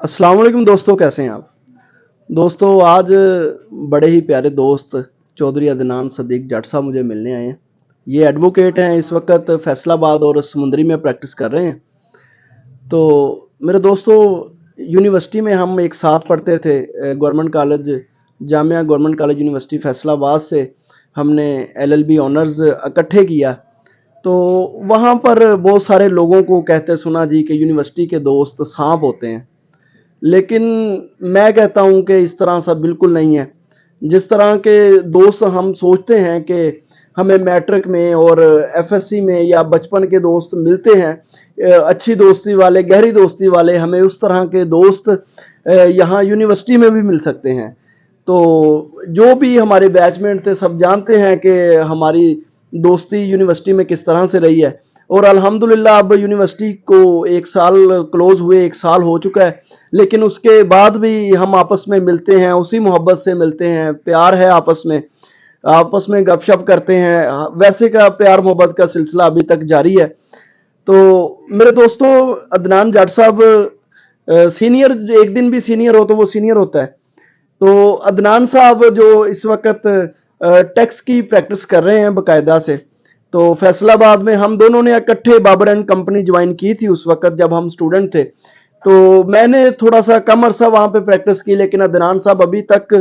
अस्सलाम वालेकुम दोस्तों, कैसे हैं आप? दोस्तों, आज बड़े ही प्यारे दोस्त चौधरी अदनान सदीक जट साहब मुझे मिलने आए हैं। ये एडवोकेट हैं, इस वक्त फैसलाबाद और समुंदरी में प्रैक्टिस कर रहे हैं। तो मेरे दोस्तों, यूनिवर्सिटी में हम एक साथ पढ़ते थे। Government college, Jamia government college university Faisalabad से हमने एलएलबी ऑनर्स इकट्ठे किया। तो वहाँ पर बहुत सारे लोगों को कहते सुना जी कि यूनिवर्सिटी के दोस्त सांप होते हैं, लेकिन मैं कहता हूँ कि इस तरह सब बिल्कुल नहीं है। जिस तरह के दोस्त हम सोचते हैं कि हमें मैट्रिक में और एफएससी में या बचपन के दोस्त मिलते हैं, अच्छी दोस्ती वाले, गहरी दोस्ती वाले, हमें उस तरह के दोस्त यहाँ यूनिवर्सिटी में भी मिल सकते हैं। तो जो भी हमारे बैचमेट थे सब जानते हैं कि हमारी दोस्ती यूनिवर्सिटी में किस तरह से रही है। और अल्हम्दुलिल्लाह अब यूनिवर्सिटी को एक साल क्लोज हुए, एक साल हो चुका है, लेकिन उसके बाद भी हम आपस में मिलते हैं, उसी मोहब्बत से मिलते हैं, प्यार है आपस में गपशप करते हैं। वैसे का प्यार मोहब्बत का सिलसिला अभी तक जारी है। तो मेरे दोस्तों, अदनान जाट साहब सीनियर, एक दिन भी सीनियर हो तो वो सीनियर होता है। तो अदनान साहब जो इस वक्त टैक्स की प्रैक्टिस कर रहे हैं बकायदा से, तो फैसलाबाद में हम दोनों ने इकट्ठे बाबर एंड कंपनी ज्वाइन की थी उस वक्त जब हम स्टूडेंट थे। तो मैंने थोड़ा सा कम अरसा वहाँ पे प्रैक्टिस की, लेकिन अदनान साहब अभी तक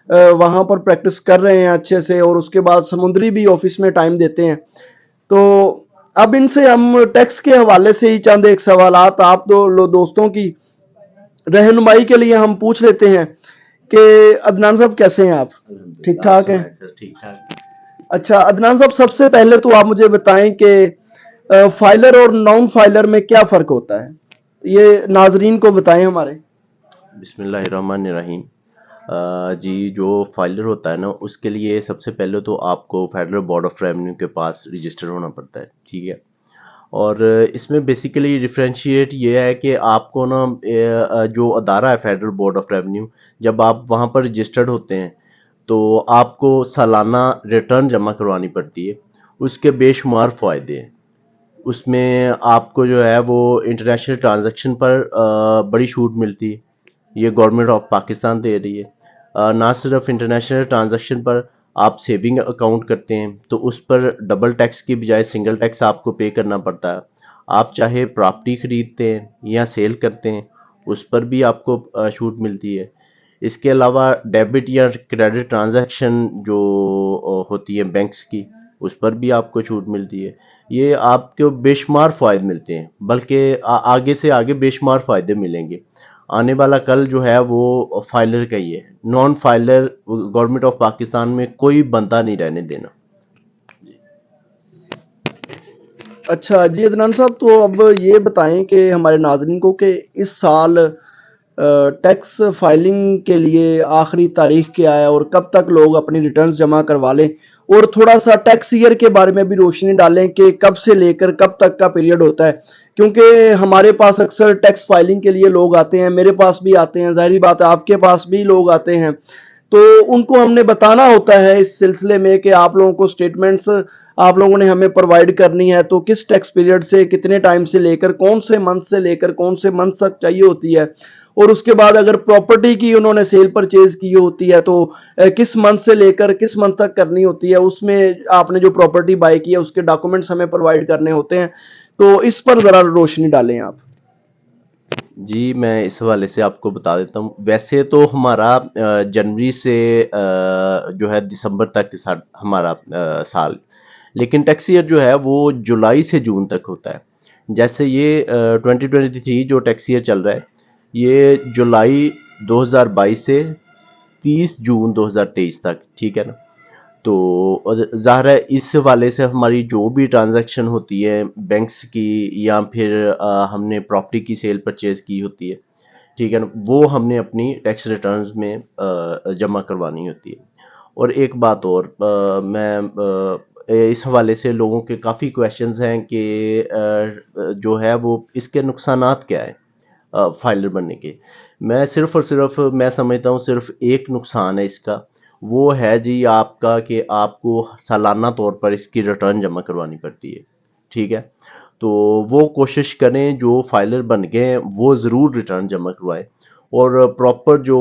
वहाँ पर प्रैक्टिस कर रहे हैं अच्छे से, और उसके बाद समुद्री भी ऑफिस में टाइम देते हैं। तो अब इनसे हम टैक्स के हवाले से ही चंद एक सवालात आप दोस्तों की रहनुमाई के लिए हम पूछ लेते हैं कि अदनान साहब कैसे हैं आप? ठीक आप ठाक हैं? सुनाए सर, ठीक ठाक। अच्छा अदनान साहब, सबसे पहले तो आप मुझे बताएं कि फाइलर और नॉन फाइलर में क्या फ़र्क होता है? ये नाजरीन को बताएं हमारे। बिस्मिल्लाहिर्रहमानिर्रहीम। जी, जो फाइलर होता है ना, उसके लिए सबसे पहले तो आपको फेडरल बोर्ड ऑफ रेवेन्यू के पास रजिस्टर होना पड़ता है, ठीक है। और इसमें बेसिकली डिफरेंशिएट ये है कि आपको ना जो अदारा है फेडरल बोर्ड ऑफ रेवेन्यू, जब आप वहाँ पर रजिस्टर्ड होते हैं तो आपको सालाना रिटर्न जमा करवानी पड़ती है। उसके बेशुमार फ़ायदे हैं। उसमें आपको जो है वो इंटरनेशनल ट्रांजैक्शन पर बड़ी छूट मिलती है। ये गवर्नमेंट ऑफ पाकिस्तान दे रही है। ना सिर्फ इंटरनेशनल ट्रांजैक्शन पर, आप सेविंग अकाउंट करते हैं तो उस पर डबल टैक्स की बजाय सिंगल टैक्स आपको पे करना पड़ता है। आप चाहे प्रॉपर्टी खरीदते हैं या सेल करते हैं, उस पर भी आपको छूट मिलती है। इसके अलावा डेबिट या क्रेडिट ट्रांजैक्शन जो होती है बैंक्स की, उस पर भी आपको छूट मिलती है। ये आपको बेशुमार फ़ायदे मिलते हैं, बल्कि आगे से आगे बेशुमार फ़ायदे मिलेंगे। आने वाला कल जो है वो फाइलर का ही है। Non filer government of Pakistan में कोई बंदा नहीं रहने देना। अच्छा जी अदनान साहब, तो अब ये बताएं कि हमारे नाजरीन को कि इस साल टैक्स फाइलिंग के लिए आखिरी तारीख क्या है और कब तक लोग अपनी रिटर्न्स जमा करवा लें, और थोड़ा सा टैक्स ईयर के बारे में भी रोशनी डालें कि कब से लेकर कब तक का पीरियड होता है। क्योंकि हमारे पास अक्सर टैक्स फाइलिंग के लिए लोग आते हैं, मेरे पास भी आते हैं, ज़ाहिर बात है आपके पास भी लोग आते हैं। तो उनको हमने बताना होता है इस सिलसिले में कि आप लोगों को स्टेटमेंट्स आप लोगों ने हमें प्रोवाइड करनी है, तो किस टैक्स पीरियड से कितने टाइम से लेकर कौन से मंथ से लेकर कौन से मंथ तक चाहिए होती है। और उसके बाद अगर प्रॉपर्टी की उन्होंने सेल परचेज की होती है तो किस मंथ से लेकर किस मंथ तक करनी होती है, उसमें आपने जो प्रॉपर्टी बाय की है उसके डॉक्यूमेंट्स हमें प्रोवाइड करने होते हैं। तो इस पर ज़रा रोशनी डालें आप। जी, मैं इस हवाले से आपको बता देता हूँ। वैसे तो हमारा जनवरी से जो है दिसंबर तक हमारा साल, लेकिन टैक्स ईयर जो है वो जुलाई से जून तक होता है। जैसे ये 2023 जो टैक्स ईयर चल रहा है, ये जुलाई 2022 से 30 जून 2023 तक, ठीक है ना। तो ज़ाहिर है इस हवाले से हमारी जो भी ट्रांजैक्शन होती है बैंक्स की, या फिर हमने प्रॉपर्टी की सेल परचेज की होती है, ठीक है ना, वो हमने अपनी टैक्स रिटर्न्स में जमा करवानी होती है। और एक बात और, इस हवाले से लोगों के काफ़ी क्वेश्चंस हैं कि जो है वो इसके नुकसानात क्या है फाइलर बनने के। मैं सिर्फ और सिर्फ मैं समझता हूँ सिर्फ एक नुकसान है इसका, वो है जी आपका कि आपको सालाना तौर पर इसकी रिटर्न जमा करवानी पड़ती है, ठीक है। تو وہ کوشش کریں جو فائلر بن گئے ہیں وہ ضرور ریٹرن جمع کروائیں، اور پراپر جو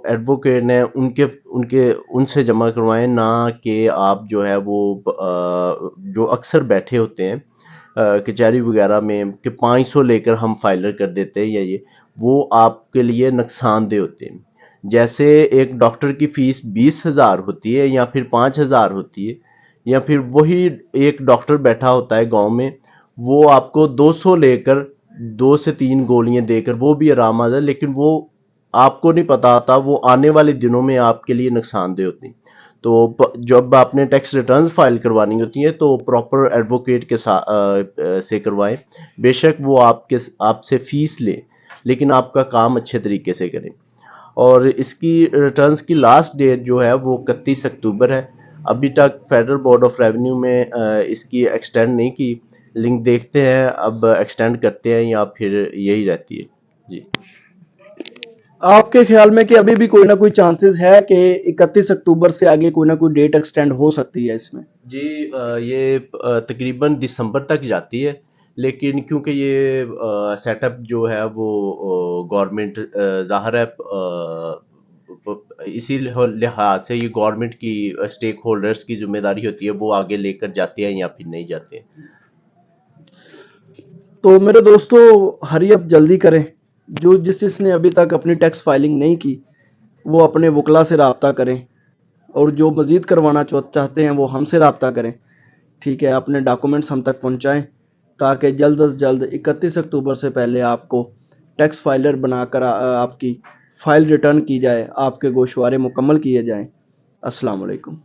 ایڈوکیٹ ہیں ان سے جمع کروائیں، نہ کہ آپ جو ہے وہ جو اکثر بیٹھے ہوتے ہیں کچہری وغیرہ میں کہ 500 لے کر ہم فائلر کر دیتے ہیں، یا یہ وہ آپ کے لیے نقصان دہ ہوتے ہیں۔ جیسے ایک ڈاکٹر کی فیس 20,000 ہوتی ہے یا پھر 5,000 ہوتی ہے، یا پھر وہی ایک ڈاکٹر بیٹھا ہوتا ہے گاؤں میں، وہ آپ کو 200 لے کر 2 سے 3 گولیاں دے کر وہ بھی آرام آ جائے، لیکن وہ آپ کو نہیں پتا آتا وہ آنے والے دنوں میں آپ کے لیے نقصان دہ ہوتی ہیں۔ تو جب آپ نے ٹیکس ریٹرنز فائل کروانی ہوتی ہیں تو پراپر ایڈوکیٹ کے سے کروائیں، بے شک وہ آپ سے فیس لیں، لیکن آپ کا کام اچھے طریقے سے کریں۔ اور اس کی ریٹرنز کی لاسٹ ڈیٹ جو ہے وہ 31 اکتوبر ہے۔ ابھی تک فیڈرل بورڈ آف ریونیو میں اس کی ایکسٹینڈ نہیں کی، لنک دیکھتے ہیں اب ایکسٹینڈ کرتے ہیں یا پھر یہی رہتی ہے۔ جی آپ کے خیال میں کہ ابھی بھی کوئی نہ کوئی چانسز ہے کہ 31 اکتوبر سے آگے کوئی نہ کوئی ڈیٹ ایکسٹینڈ ہو سکتی ہے اس میں؟ جی یہ تقریباً دسمبر تک جاتی ہے، لیکن کیونکہ یہ سیٹ اپ جو ہے وہ گورنمنٹ ظاہر ہے اسی لحاظ سے یہ گورنمنٹ کی اسٹیک ہولڈرز کی ذمہ داری ہوتی ہے، وہ آگے لے کر جاتے ہیں یا پھر نہیں جاتے ہیں۔ تو میرے دوستو، ہری اپ جلدی کریں، جس نے ابھی تک اپنی ٹیکس فائلنگ نہیں کی وہ اپنے وکلا سے رابطہ کریں، اور جو مزید کروانا چاہتے ہیں وہ ہم سے رابطہ کریں، ٹھیک ہے؟ اپنے ڈاکومنٹس ہم تک پہنچائیں تاکہ جلد از جلد 31 اکتوبر سے پہلے آپ کو ٹیکس فائلر بنا کر آپ کی فائل ریٹرن کی جائے، آپ کے گوشوارے مکمل کیے جائیں۔ السلام علیکم۔